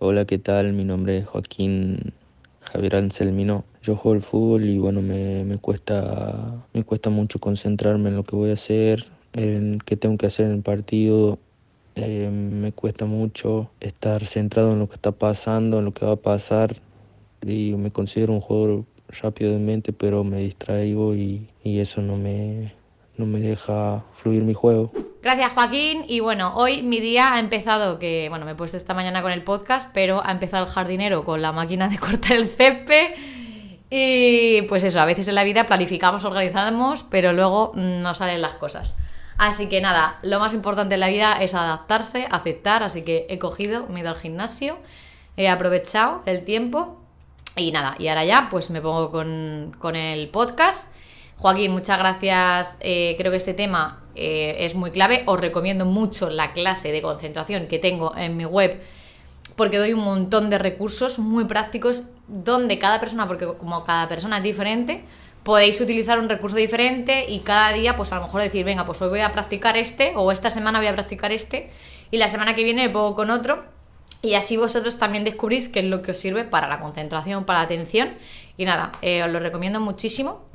Hola, ¿qué tal? Mi nombre es Joaquín Javier Anselmino. Yo juego al fútbol y bueno, me cuesta mucho concentrarme en lo que voy a hacer, en qué tengo que hacer en el partido. Me cuesta mucho estar centrado en lo que está pasando, en lo que va a pasar. Y me considero un jugador rápido de mente, pero me distraigo y eso no me deja fluir mi juego. Gracias, Joaquín. Y bueno, hoy mi día ha empezado, que bueno, me he puesto esta mañana con el podcast, pero ha empezado el jardinero con la máquina de cortar el césped. Y pues eso, a veces en la vida planificamos, organizamos, pero luego no salen las cosas. Así que nada, lo más importante en la vida es adaptarse, aceptar. Así que he cogido, me he ido al gimnasio, he aprovechado el tiempo y nada, y ahora ya pues me pongo con el podcast. Joaquín, muchas gracias. Creo que este tema es muy clave. Os recomiendo mucho la clase de concentración que tengo en mi web porque doy un montón de recursos muy prácticos donde cada persona, porque como cada persona es diferente, podéis utilizar un recurso diferente y cada día pues a lo mejor decir, venga, pues hoy voy a practicar este o esta semana voy a practicar este y la semana que viene me pongo con otro y así vosotros también descubrís qué es lo que os sirve para la concentración, para la atención y nada, os lo recomiendo muchísimo.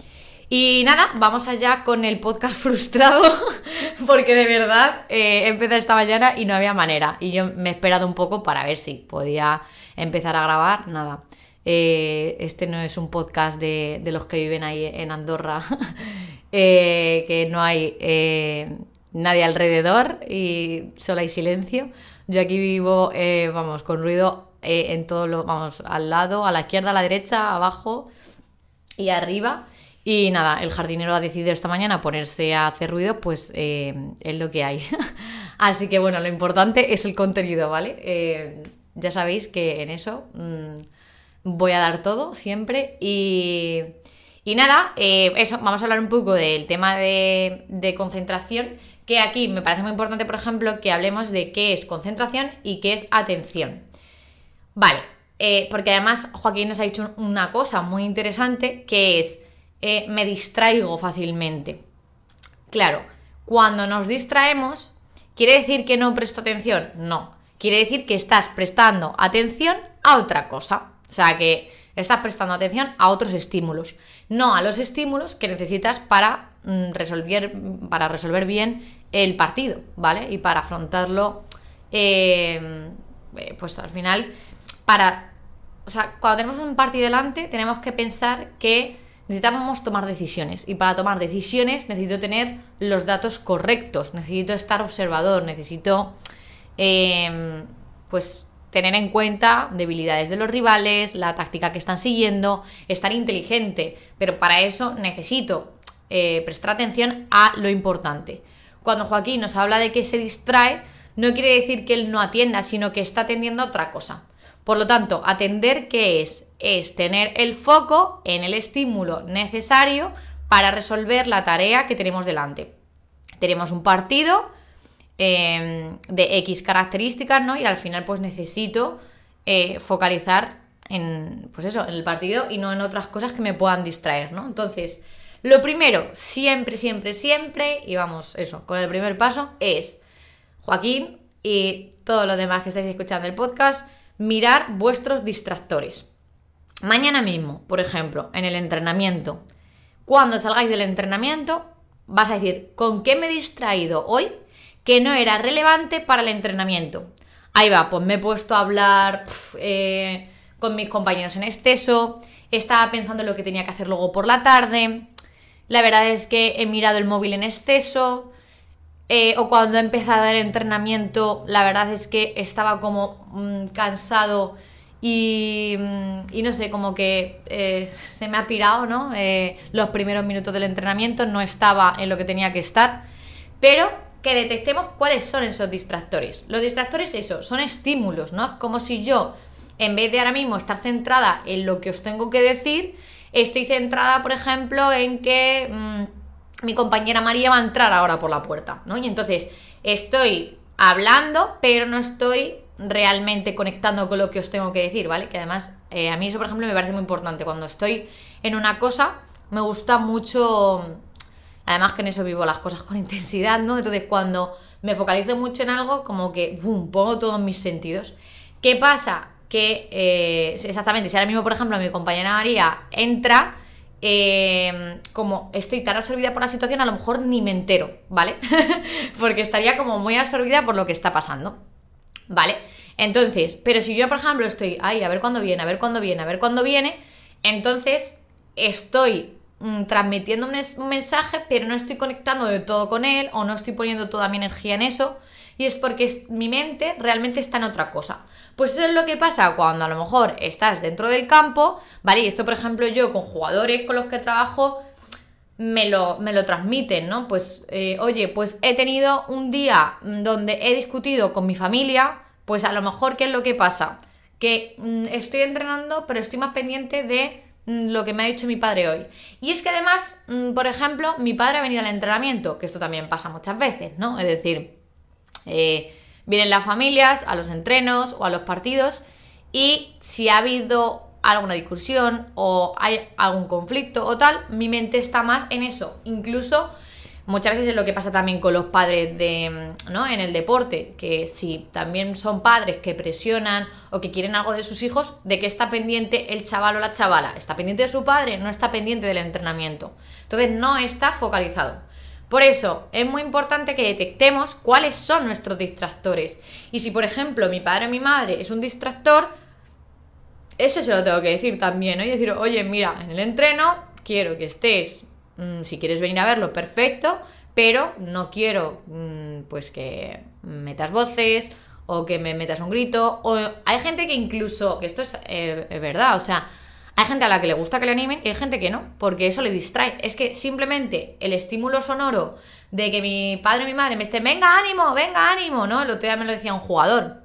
Y nada, vamos allá con el podcast frustrado, porque de verdad he empezado esta mañana y no había manera. Y yo me he esperado un poco para ver si podía empezar a grabar. Nada, este no es un podcast de los que viven ahí en Andorra, que no hay nadie alrededor y solo hay silencio. Yo aquí vivo, vamos, con ruido en todo lo, vamos, al lado, a la izquierda, a la derecha, abajo y arriba. Y nada, el jardinero ha decidido esta mañana ponerse a hacer ruido, pues es lo que hay. Así que bueno, lo importante es el contenido, ¿vale? Ya sabéis que en eso voy a dar todo siempre. Y nada, eso, vamos a hablar un poco del tema de concentración, que aquí me parece muy importante, por ejemplo, que hablemos de qué es concentración y qué es atención. Vale, porque además Joaquín nos ha dicho una cosa muy interesante, que es me distraigo fácilmente. Claro, cuando nos distraemos, ¿quiere decir que no presto atención? No. Quiere decir que estás prestando atención a otra cosa. O sea, que estás prestando atención a otros estímulos. No a los estímulos que necesitas para resolver bien el partido, ¿vale? Y para afrontarlo, pues al final, o sea, cuando tenemos un partido delante, tenemos que pensar que necesitamos tomar decisiones y para tomar decisiones necesito tener los datos correctos, necesito estar observador, necesito pues tener en cuenta debilidades de los rivales, la táctica que están siguiendo, estar inteligente, pero para eso necesito prestar atención a lo importante. Cuando Joaquín nos habla de que se distrae, no quiere decir que él no atienda, sino que está atendiendo a otra cosa. Por lo tanto, atender, ¿qué es? Es tener el foco en el estímulo necesario para resolver la tarea que tenemos delante. Tenemos un partido de X características, ¿no? Y al final pues necesito focalizar en, pues eso, en el partido y no en otras cosas que me puedan distraer, ¿no? Entonces, lo primero, siempre, siempre, siempre, y vamos, eso, con el primer paso es, Joaquín y todos los demás que estáis escuchando el podcast, mirar vuestros distractores. Mañana mismo, por ejemplo, en el entrenamiento, cuando salgáis del entrenamiento, vas a decir, ¿con qué me he distraído hoy que no era relevante para el entrenamiento? Ahí va, pues me he puesto a hablar con mis compañeros en exceso, estaba pensando en lo que tenía que hacer luego por la tarde, la verdad es que he mirado el móvil en exceso, o cuando he empezado el entrenamiento, la verdad es que estaba como cansado y no sé, como que se me ha pirado, ¿no? Los primeros minutos del entrenamiento no estaba en lo que tenía que estar, pero que detectemos cuáles son esos distractores. Los distractores, eso, son estímulos, ¿no? Es como si yo, en vez de ahora mismo estar centrada en lo que os tengo que decir, estoy centrada, por ejemplo, en que mi compañera María va a entrar ahora por la puerta, ¿no? Y entonces estoy hablando, pero no estoy realmente conectando con lo que os tengo que decir, ¿vale? Que además, a mí eso, por ejemplo, me parece muy importante. Cuando estoy en una cosa, me gusta mucho, además que en eso vivo las cosas con intensidad, ¿no? Entonces, cuando me focalizo mucho en algo, como que, ¡bum!, pongo todos mis sentidos. ¿Qué pasa? que exactamente, si ahora mismo, por ejemplo, mi compañera María entra, como estoy tan absorbida por la situación, a lo mejor ni me entero, ¿vale? Porque estaría como muy absorbida por lo que está pasando, ¿vale? Entonces, pero si yo, por ejemplo, estoy, ay, a ver cuándo viene, a ver cuándo viene, a ver cuándo viene, entonces estoy transmitiendo un mensaje, pero no estoy conectando de todo con él, o no estoy poniendo toda mi energía en eso, y es porque mi mente realmente está en otra cosa. Pues eso es lo que pasa cuando a lo mejor estás dentro del campo, ¿vale? Y esto, por ejemplo, yo con jugadores con los que trabajo me lo transmiten, ¿no? Pues, oye, pues he tenido un día donde he discutido con mi familia, pues a lo mejor, ¿qué es lo que pasa? Que estoy entrenando, pero estoy más pendiente de lo que me ha dicho mi padre hoy. Y es que además, por ejemplo, mi padre ha venido al entrenamiento, que esto también pasa muchas veces, ¿no? Es decir, vienen las familias a los entrenos o a los partidos, y si ha habido alguna discusión o hay algún conflicto o tal, mi mente está más en eso. Incluso muchas veces es lo que pasa también con los padres ¿no? en el deporte, que si también son padres que presionan o que quieren algo de sus hijos, ¿de qué está pendiente el chaval o la chavala? ¿Está pendiente de su padre? No está pendiente del entrenamiento. Entonces no está focalizado. Por eso es muy importante que detectemos cuáles son nuestros distractores. Y si, por ejemplo, mi padre o mi madre es un distractor, eso se lo tengo que decir también, ¿no? Y decir, oye, mira, en el entreno quiero que estés, si quieres venir a verlo, perfecto, pero no quiero pues que metas voces o que me metas un grito. O hay gente que incluso, que esto es verdad, o sea, hay gente a la que le gusta que le animen y hay gente que no, porque eso le distrae. Es que simplemente el estímulo sonoro de que mi padre o mi madre me estén, venga, ánimo, ¿no? El otro día me lo decía un jugador.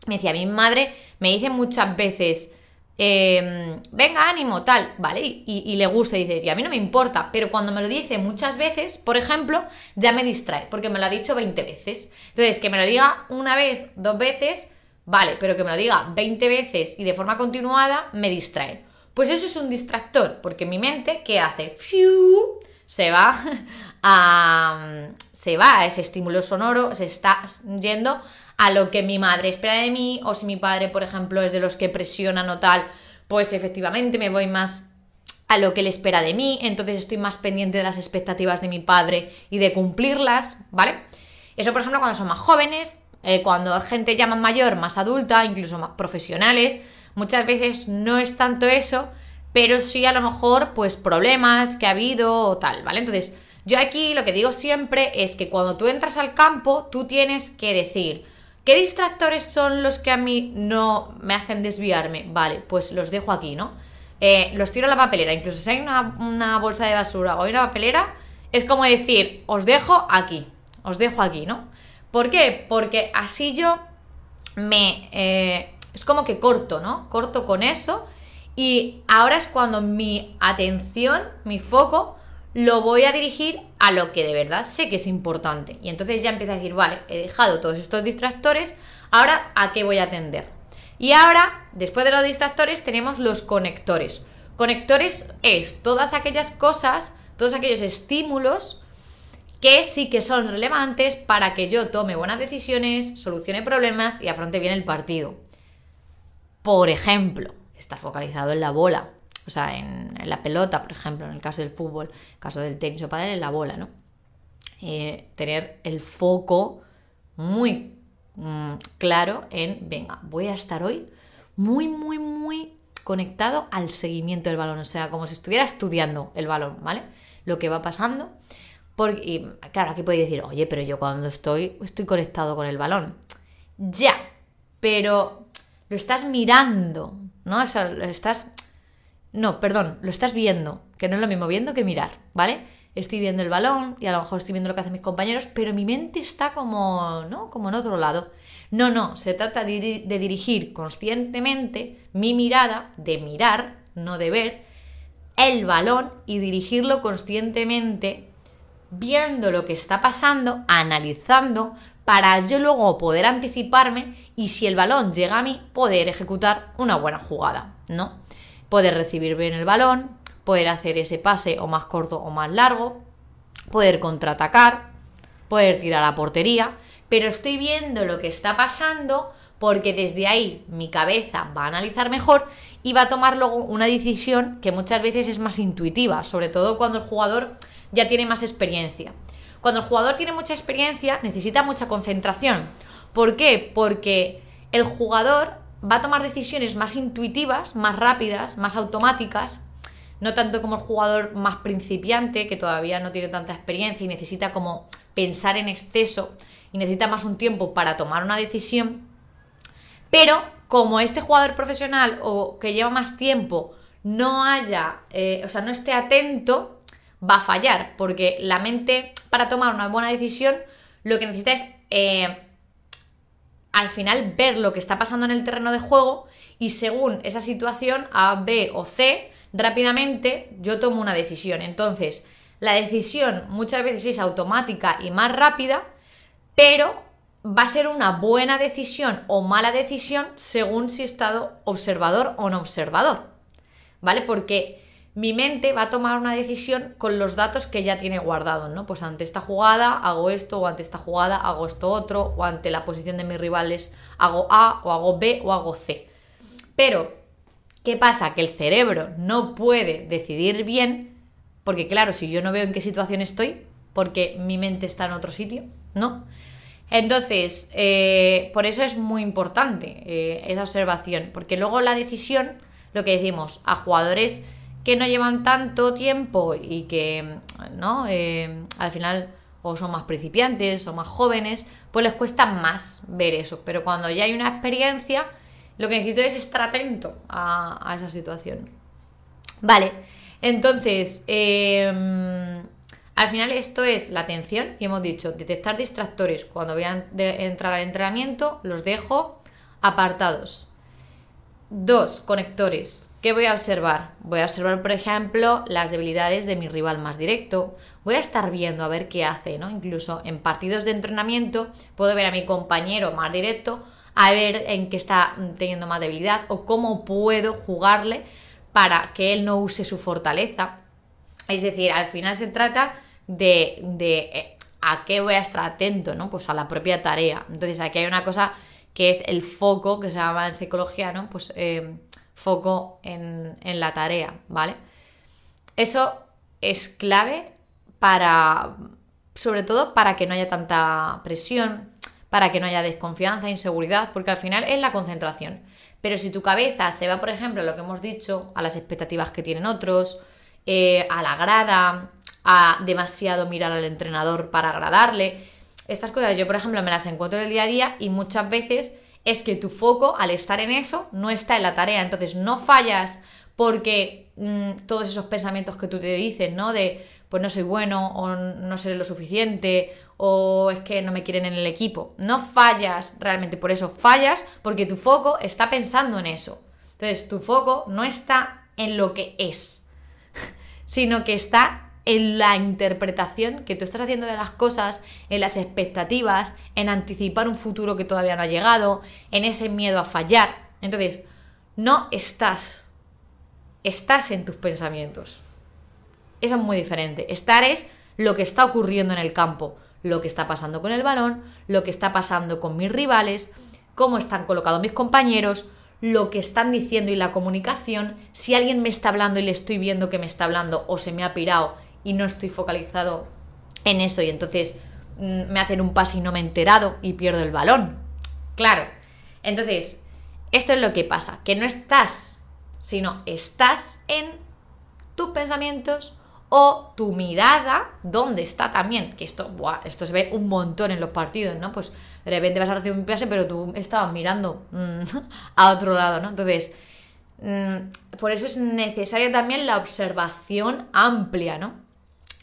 Me decía, mi madre me dice muchas veces, venga, ánimo, tal, ¿vale? Y le gusta, y dice, y a mí no me importa, pero cuando me lo dice muchas veces, por ejemplo, ya me distrae, porque me lo ha dicho 20 veces. Entonces, que me lo diga una vez, 2 veces, vale, pero que me lo diga 20 veces y de forma continuada, me distrae. Pues eso es un distractor, porque mi mente, ¿qué hace? ¡Fiu! Se va a ese estímulo sonoro, se está yendo a lo que mi madre espera de mí, o si mi padre, por ejemplo, es de los que presionan o tal, pues efectivamente me voy más a lo que él espera de mí, entonces estoy más pendiente de las expectativas de mi padre y de cumplirlas, ¿vale? Eso, por ejemplo, cuando son más jóvenes, cuando hay gente ya más mayor, más adulta, incluso más profesionales, muchas veces no es tanto eso, pero sí a lo mejor pues problemas que ha habido o tal, ¿vale? Entonces, yo aquí lo que digo siempre es que cuando tú entras al campo, tú tienes que decir, ¿qué distractores son los que a mí no me hacen desviarme? Vale, pues los dejo aquí, ¿no? Los tiro a la papelera, incluso si hay una bolsa de basura o hay una papelera, es como decir, os dejo aquí, ¿no? ¿Por qué? Porque así yo es como que corto, ¿no? Corto con eso, y ahora es cuando mi atención, mi foco, lo voy a dirigir a lo que de verdad sé que es importante. Y entonces ya empiezo a decir, vale, he dejado todos estos distractores, ahora ¿a qué voy a atender? Y ahora, después de los distractores, tenemos los conectores. Conectores es todas aquellas cosas, todos aquellos estímulos que sí que son relevantes para que yo tome buenas decisiones, solucione problemas y afronte bien el partido. Por ejemplo, estar focalizado en la bola, o sea, en la pelota, por ejemplo, en el caso del fútbol, en el caso del tenis o pádel, en la bola, ¿no? Tener el foco muy claro en, venga, voy a estar hoy muy, muy, muy conectado al seguimiento del balón, o sea, como si estuviera estudiando el balón, ¿vale? Lo que va pasando. Y claro, aquí podéis decir, oye, pero yo cuando estoy conectado con el balón. Ya, pero lo estás mirando, ¿no? O sea, lo estás viendo, que no es lo mismo viendo que mirar, ¿vale? Estoy viendo el balón y a lo mejor estoy viendo lo que hacen mis compañeros, pero mi mente está como, ¿no? Como en otro lado. No, se trata de dirigir conscientemente mi mirada, de mirar, no de ver, el balón y dirigirlo conscientemente, viendo lo que está pasando, analizando, para yo luego poder anticiparme y si el balón llega a mí, poder ejecutar una buena jugada, ¿no? Poder recibir bien el balón, poder hacer ese pase o más corto o más largo, poder contraatacar, poder tirar a portería, pero estoy viendo lo que está pasando porque desde ahí mi cabeza va a analizar mejor y va a tomar luego una decisión que muchas veces es más intuitiva, sobre todo cuando el jugador ya tiene más experiencia. Cuando el jugador tiene mucha experiencia, necesita mucha concentración. ¿Por qué? Porque el jugador va a tomar decisiones más intuitivas, más rápidas, más automáticas, no tanto como el jugador más principiante, que todavía no tiene tanta experiencia y necesita como pensar en exceso y necesita más un tiempo para tomar una decisión. Pero como este jugador profesional o que lleva más tiempo no esté atento, va a fallar, porque la mente, para tomar una buena decisión, lo que necesita es al final ver lo que está pasando en el terreno de juego y según esa situación A, B o C, rápidamente yo tomo una decisión. Entonces, la decisión muchas veces es automática y más rápida, pero va a ser una buena decisión o mala decisión según si he estado observador o no observador, ¿vale? Porque mi mente va a tomar una decisión con los datos que ya tiene guardados, ¿no? Pues ante esta jugada hago esto, o ante esta jugada hago esto otro, o ante la posición de mis rivales hago A, o hago B, o hago C. Pero, ¿qué pasa? Que el cerebro no puede decidir bien, porque claro, si yo no veo en qué situación estoy, porque mi mente está en otro sitio, ¿no? Entonces, por eso es muy importante esa observación, porque luego la decisión, lo que decimos, a jugadores que no llevan tanto tiempo y que ¿no? Al final o son más principiantes o más jóvenes, pues les cuesta más ver eso. Pero cuando ya hay una experiencia, lo que necesito es estar atento a esa situación. Vale, entonces, al final esto es la atención y hemos dicho, detectar distractores. Cuando voy a entrar al entrenamiento, los dejo apartados. 2. Conectores. ¿Qué voy a observar? Voy a observar, por ejemplo, las debilidades de mi rival más directo. Voy a estar viendo a ver qué hace, ¿no? Incluso en partidos de entrenamiento puedo ver a mi compañero más directo, a ver en qué está teniendo más debilidad o cómo puedo jugarle para que él no use su fortaleza. Es decir, al final se trata de a qué voy a estar atento, ¿no? Pues a la propia tarea. Entonces aquí hay una cosa que es el foco, que se llama en psicología, ¿no? Pues foco en la tarea, ¿vale? Eso es clave sobre todo para que no haya tanta presión, para que no haya desconfianza, inseguridad, porque al final es la concentración. Pero si tu cabeza se va, por ejemplo, a lo que hemos dicho, a las expectativas que tienen otros, a la grada, a demasiado mirar al entrenador para agradarle, estas cosas yo, por ejemplo, me las encuentro en el día a día y muchas veces es que tu foco, al estar en eso, no está en la tarea. Entonces no fallas porque todos esos pensamientos que tú te dices, ¿no? De, pues no soy bueno, o no seré lo suficiente, o es que no me quieren en el equipo. No fallas realmente por eso, fallas porque tu foco está pensando en eso. Entonces tu foco no está en lo que es, sino que está en la interpretación que tú estás haciendo de las cosas, en las expectativas, en anticipar un futuro que todavía no ha llegado, en ese miedo a fallar. Entonces, no estás en tus pensamientos. Eso es muy diferente. Estar es lo que está ocurriendo en el campo, lo que está pasando con el balón, lo que está pasando con mis rivales, cómo están colocados mis compañeros, lo que están diciendo y la comunicación, si alguien me está hablando y le estoy viendo que me está hablando o se me ha pirado y no estoy focalizado en eso y entonces me hacen un pase y no me he enterado y pierdo el balón. Claro, entonces esto es lo que pasa, que no estás, sino estás en tus pensamientos o tu mirada, ¿dónde está también? Que esto se ve un montón en los partidos, ¿no? Pues de repente vas a recibir un pase pero tú estabas mirando a otro lado, ¿no? Entonces, por eso es necesaria también la observación amplia, ¿no?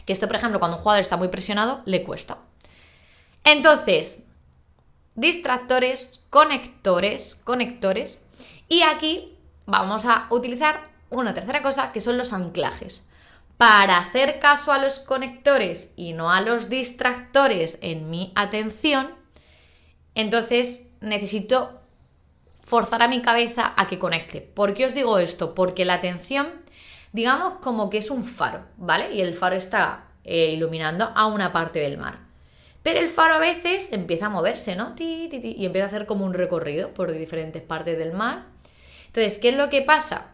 Que esto, por ejemplo, cuando un jugador está muy presionado, le cuesta. Entonces, distractores, conectores, y aquí vamos a utilizar una tercera cosa, que son los anclajes. Para hacer caso a los conectores y no a los distractores en mi atención, entonces necesito forzar a mi cabeza a que conecte. ¿Por qué os digo esto? Porque la atención, digamos como que es un faro, ¿vale? Y el faro está iluminando a una parte del mar. Pero el faro a veces empieza a moverse, ¿no? Y empieza a hacer como un recorrido por diferentes partes del mar. Entonces, ¿qué es lo que pasa?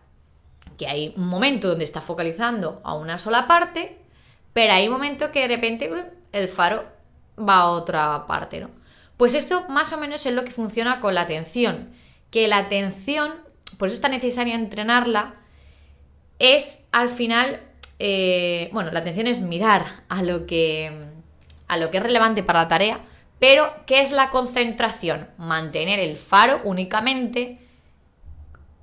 Que hay un momento donde está focalizando a una sola parte, pero hay un momento que de repente el faro va a otra parte, ¿no? Pues esto más o menos es lo que funciona con la atención. Que la atención, por eso es tan necesario entrenarla, es al final, la atención es mirar a lo que es relevante para la tarea, pero ¿qué es la concentración? Mantener el faro únicamente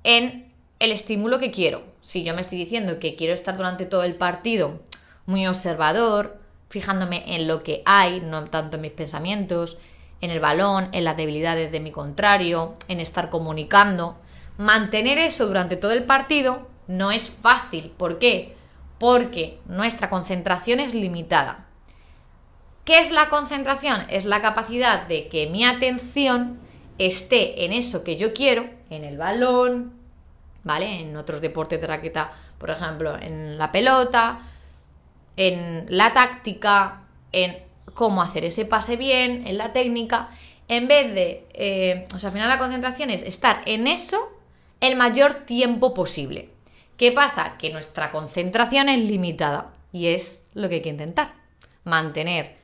en el estímulo que quiero. Si yo me estoy diciendo que quiero estar durante todo el partido muy observador, fijándome en lo que hay, no tanto en mis pensamientos, en el balón, en las debilidades de mi contrario, en estar comunicando, mantener eso durante todo el partido no es fácil. ¿Por qué? Porque nuestra concentración es limitada. ¿Qué es la concentración? Es la capacidad de que mi atención esté en eso que yo quiero, en el balón, ¿vale? En otros deportes de raqueta, por ejemplo, en la pelota, en la táctica, en cómo hacer ese pase bien, en la técnica, en vez de... al final la concentración es estar en eso el mayor tiempo posible. ¿Qué pasa? Que nuestra concentración es limitada y es lo que hay que intentar, mantener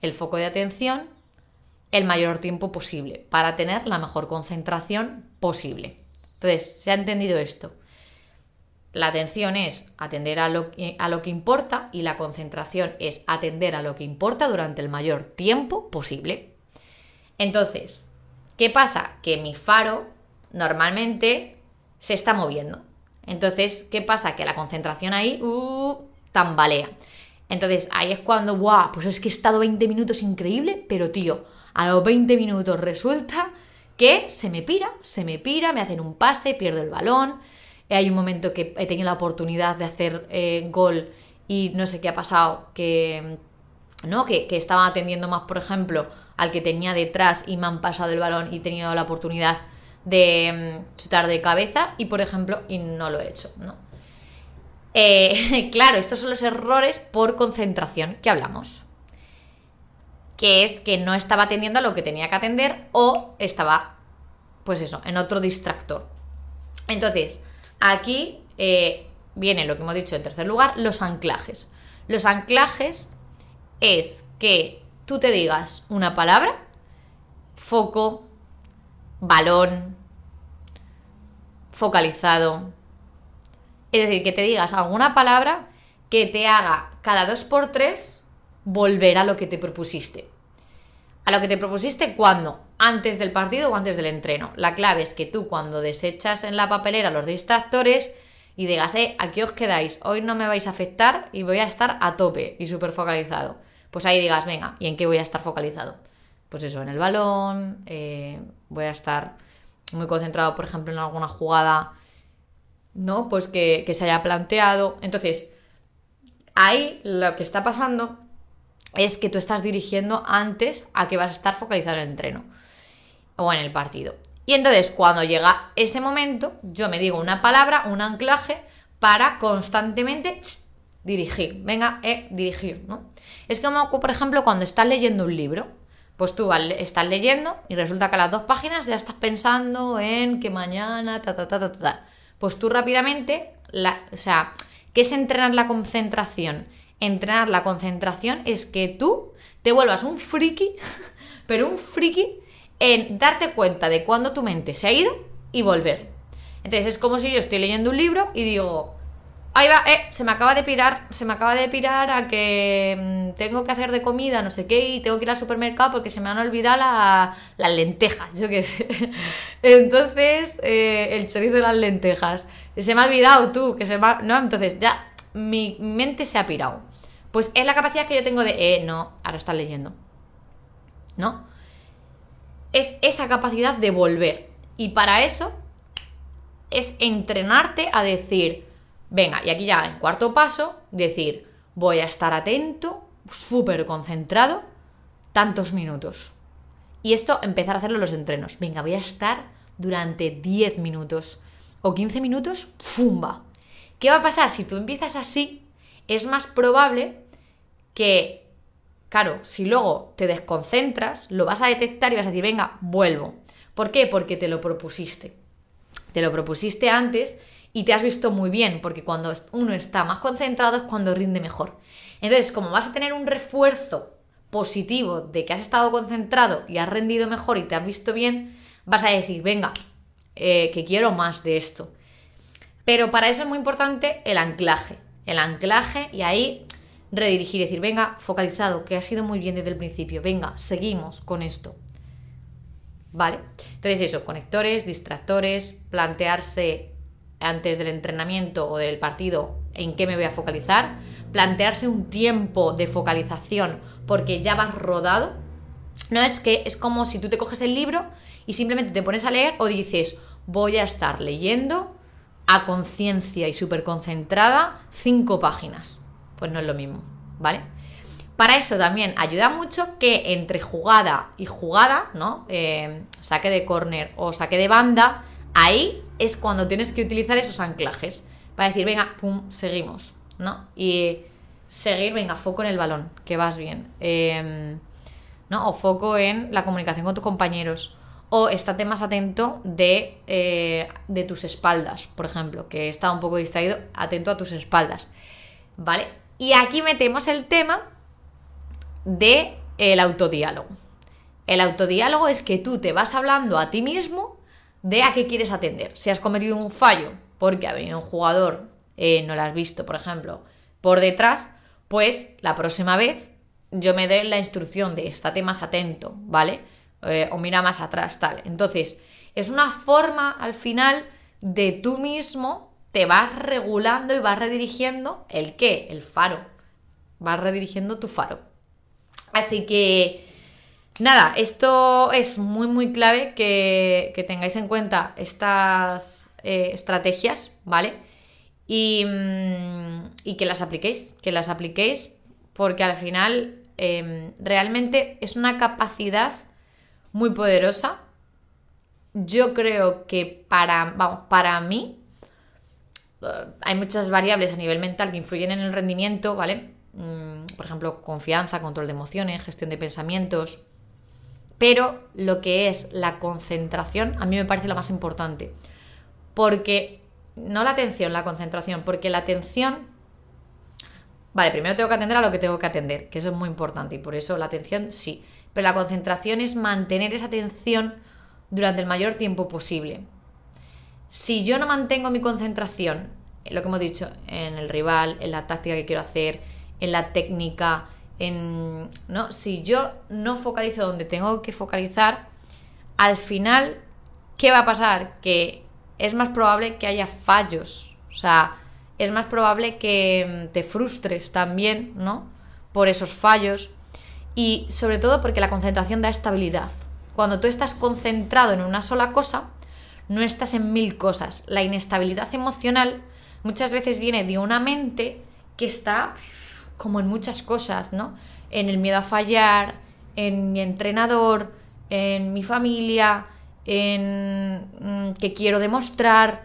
el foco de atención el mayor tiempo posible para tener la mejor concentración posible. Entonces, ¿se ha entendido esto? La atención es atender a lo que importa y la concentración es atender a lo que importa durante el mayor tiempo posible. Entonces, ¿qué pasa? Que mi faro normalmente se está moviendo. Entonces, ¿qué pasa? Que la concentración ahí tambalea. Entonces, ahí es cuando, pues es que he estado 20 minutos increíble, pero tío, a los 20 minutos resulta que se me pira, me hacen un pase, pierdo el balón. Hay un momento que he tenido la oportunidad de hacer gol y no sé qué ha pasado, que estaba atendiendo más, por ejemplo, al que tenía detrás y me han pasado el balón y he tenido la oportunidad de chutar de cabeza y, por ejemplo, y no lo he hecho, ¿no? Claro, estos son los errores por concentración que hablamos. Que es que no estaba atendiendo a lo que tenía que atender o estaba, pues eso, en otro distractor. Entonces, aquí viene lo que hemos dicho en tercer lugar, los anclajes. Los anclajes es que tú te digas una palabra, foco, balón, focalizado. Es decir, que te digas alguna palabra que te haga cada 2x3 volver a lo que te propusiste. ¿A lo que te propusiste cuándo? ¿Antes del partido o antes del entreno? La clave es que tú, cuando desechas en la papelera los distractores y digas, aquí os quedáis, hoy no me vais a afectar y voy a estar a tope y súper focalizado. Pues ahí digas, venga, ¿y en qué voy a estar focalizado? Pues eso, en el balón, voy a estar muy concentrado, por ejemplo, en alguna jugada, ¿no? Pues que se haya planteado. Entonces, ahí lo que está pasando es que tú estás dirigiendo antes a que vas a estar focalizado en el entreno o en el partido. Y entonces, cuando llega ese momento, yo me digo una palabra, un anclaje, para constantemente dirigir. Venga, dirigir, ¿no? Es como, por ejemplo, cuando estás leyendo un libro. Pues tú estás leyendo y resulta que a las 2 páginas ya estás pensando en que mañana, Pues tú rápidamente, ¿qué es entrenar la concentración? Entrenar la concentración es que tú te vuelvas un friki, pero un friki en darte cuenta de cuándo tu mente se ha ido y volver. Entonces es como si yo estoy leyendo un libro y digo, ahí va, se me acaba de pirar a que tengo que hacer de comida, no sé qué, y tengo que ir al supermercado porque se me han olvidado las lentejas, yo qué sé. Entonces, el chorizo de las lentejas. Se me ha olvidado no, entonces ya mi mente se ha pirado. Pues es la capacidad que yo tengo de, no, ahora estás leyendo. ¿No? Es esa capacidad de volver. Y para eso es entrenarte a decir, venga, y aquí ya en cuarto paso, decir, voy a estar atento, súper concentrado, tantos minutos. Y esto, empezar a hacerlo en los entrenos. Venga, voy a estar durante 10 minutos o 15 minutos, ¡fumba! ¿Qué va a pasar? Si tú empiezas así, es más probable que claro, si luego te desconcentras, lo vas a detectar y vas a decir, venga, vuelvo. ¿Por qué? Porque te lo propusiste. Te lo propusiste antes y te has visto muy bien, porque cuando uno está más concentrado es cuando rinde mejor. Entonces, como vas a tener un refuerzo positivo de que has estado concentrado y has rendido mejor y te has visto bien, vas a decir, venga, que quiero más de esto. Pero para eso es muy importante el anclaje. El anclaje y ahí redirigir, decir, venga, focalizado, que ha sido muy bien desde el principio, venga, seguimos con esto. ¿Vale? Entonces eso, conectores, distractores, plantearse antes del entrenamiento o del partido en qué me voy a focalizar, plantearse un tiempo de focalización porque ya vas rodado. No es que es como si tú te coges el libro y simplemente te pones a leer o dices, voy a estar leyendo a conciencia y súper concentrada 5 páginas. Pues no es lo mismo, ¿vale? Para eso también ayuda mucho que entre jugada y jugada, ¿no? Saque de córner o saque de banda, ahí es cuando tienes que utilizar esos anclajes para decir, venga, pum, seguimos, ¿no? Y seguir, venga, foco en el balón, que vas bien, ¿no? O foco en la comunicación con tus compañeros, o estate más atento de tus espaldas, por ejemplo, que está un poco distraído, atento a tus espaldas, ¿vale? Y aquí metemos el tema de el autodiálogo. El autodiálogo es que tú te vas hablando a ti mismo de a qué quieres atender. Si has cometido un fallo porque ha venido un jugador, no lo has visto, por ejemplo, por detrás, pues la próxima vez yo me doy la instrucción de estate más atento, ¿vale? O mira más atrás, tal. Entonces, es una forma al final de tú mismo te vas regulando y vas redirigiendo ¿el qué? El faro. Vas redirigiendo tu faro. Así que, nada, esto es muy, muy clave que tengáis en cuenta estas estrategias, ¿vale? Y que las apliquéis porque al final realmente es una capacidad muy poderosa. Yo creo que para mí hay muchas variables a nivel mental que influyen en el rendimiento, ¿vale? Por ejemplo, confianza, control de emociones, gestión de pensamientos. Pero lo que es la concentración, a mí me parece la más importante. Porque, no la atención, la concentración, porque la atención... Vale, primero tengo que atender a lo que tengo que atender, que eso es muy importante y por eso la atención sí. Pero la concentración es mantener esa atención durante el mayor tiempo posible. Si yo no mantengo mi concentración, lo que hemos dicho, en el rival, en la táctica que quiero hacer, en la técnica, ¿no? Si yo no focalizo donde tengo que focalizar, al final, ¿qué va a pasar? Que es más probable que haya fallos. O sea, es más probable que te frustres también, ¿no? Por esos fallos. Y sobre todo porque la concentración da estabilidad. Cuando tú estás concentrado en una sola cosa, no estás en 1000 cosas. La inestabilidad emocional muchas veces viene de una mente que está como en muchas cosas, ¿no? En el miedo a fallar, en mi entrenador, en mi familia, en que quiero demostrar,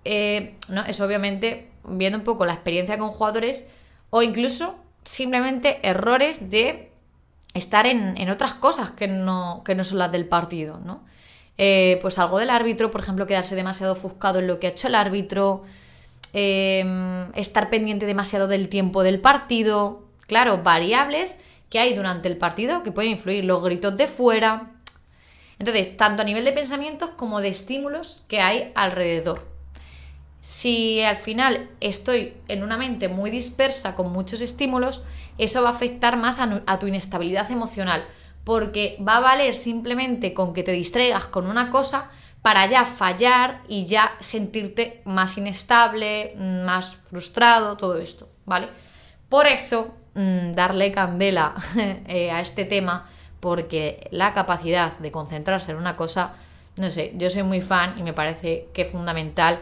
¿no? Es obviamente viendo un poco la experiencia con jugadores o incluso simplemente errores de estar en otras cosas que no son las del partido, ¿no? Pues algo del árbitro, por ejemplo, quedarse demasiado ofuscado en lo que ha hecho el árbitro, estar pendiente demasiado del tiempo del partido. Claro, variables que hay durante el partido que pueden influir, los gritos de fuera. Entonces, tanto a nivel de pensamientos como de estímulos que hay alrededor. Si al final estoy en una mente muy dispersa con muchos estímulos, eso va a afectar más a tu inestabilidad emocional, porque va a valer simplemente con que te distraigas con una cosa para ya fallar y ya sentirte más inestable, más frustrado, todo esto, ¿vale? Por eso, darle candela a este tema, porque la capacidad de concentrarse en una cosa, no sé, yo soy muy fan y me parece que es fundamental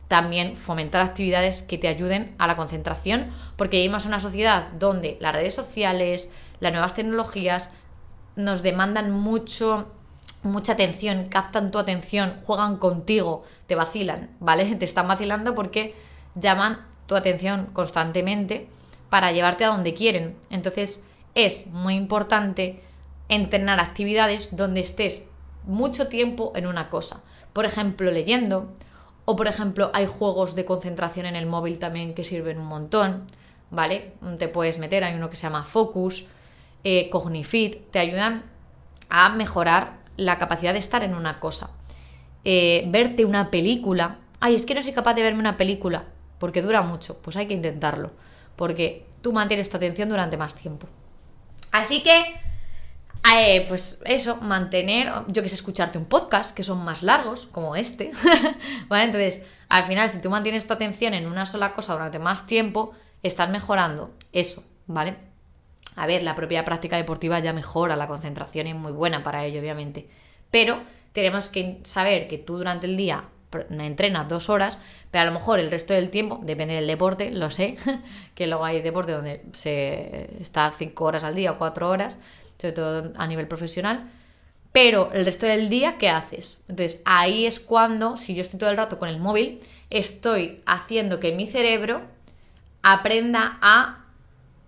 también fomentar actividades que te ayuden a la concentración, porque vivimos en una sociedad donde las redes sociales, las nuevas tecnologías nos demandan mucha atención, captan tu atención, juegan contigo, te vacilan, ¿vale? Te están vacilando porque llaman tu atención constantemente para llevarte a donde quieren. Entonces, es muy importante entrenar actividades donde estés mucho tiempo en una cosa. Por ejemplo, leyendo, o por ejemplo, hay juegos de concentración en el móvil también que sirven un montón, ¿vale? Te puedes meter, hay uno que se llama Focus, Cognifit, te ayudan a mejorar la capacidad de estar en una cosa. Verte una película. Ay, es que no soy capaz de verme una película porque dura mucho. Pues hay que intentarlo, porque tú mantienes tu atención durante más tiempo. Así que, pues eso, mantener, yo que sé, escucharte un podcast que son más largos, como este, ¿vale? Entonces, al final, si tú mantienes tu atención en una sola cosa durante más tiempo, estás mejorando eso, ¿vale? A ver, la propia práctica deportiva ya mejora la concentración y es muy buena para ello, obviamente. Pero tenemos que saber que tú durante el día entrenas 2 horas, pero a lo mejor el resto del tiempo, depende del deporte, lo sé, que luego hay deporte donde se está 5 horas al día o 4 horas, sobre todo a nivel profesional, pero el resto del día, ¿qué haces? Entonces ahí es cuando, si yo estoy todo el rato con el móvil, estoy haciendo que mi cerebro aprenda a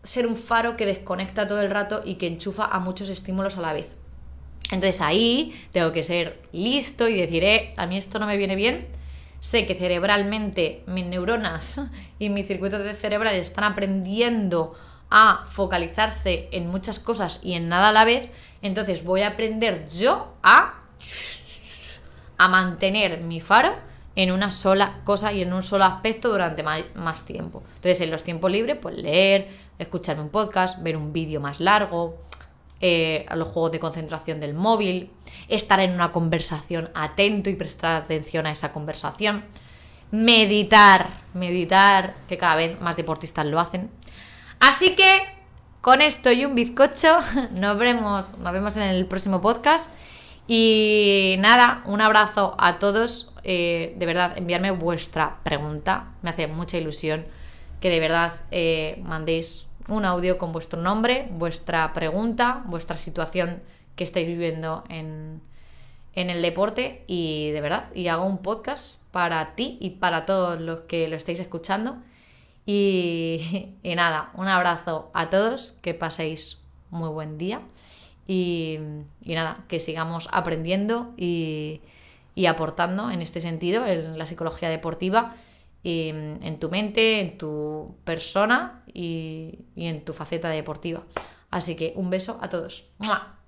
ser un faro que desconecta todo el rato y que enchufa a muchos estímulos a la vez. Entonces ahí tengo que ser listo y decir, a mí esto no me viene bien. Sé que cerebralmente mis neuronas y mis circuitos cerebrales están aprendiendo a focalizarse en muchas cosas y en nada a la vez. Entonces voy a aprender yo a mantener mi faro en una sola cosa y en un solo aspecto durante más tiempo. Entonces en los tiempos libres, pues leer, escuchar un podcast, ver un vídeo más largo, a los juegos de concentración del móvil, estar en una conversación atento y prestar atención a esa conversación, meditar, que cada vez más deportistas lo hacen. Así que con esto y un bizcocho nos vemos en el próximo podcast. Y nada, un abrazo a todos. De verdad, enviarme vuestra pregunta, me hace mucha ilusión que de verdad mandéis un audio con vuestro nombre, vuestra pregunta, vuestra situación que estáis viviendo en el deporte, y de verdad, y hago un podcast para ti y para todos los que lo estáis escuchando. Y nada, un abrazo a todos, que paséis muy buen día y nada, que sigamos aprendiendo y aportando en este sentido, en la psicología deportiva, en tu mente, en tu persona y en tu faceta deportiva. Así que un beso a todos. ¡Mua!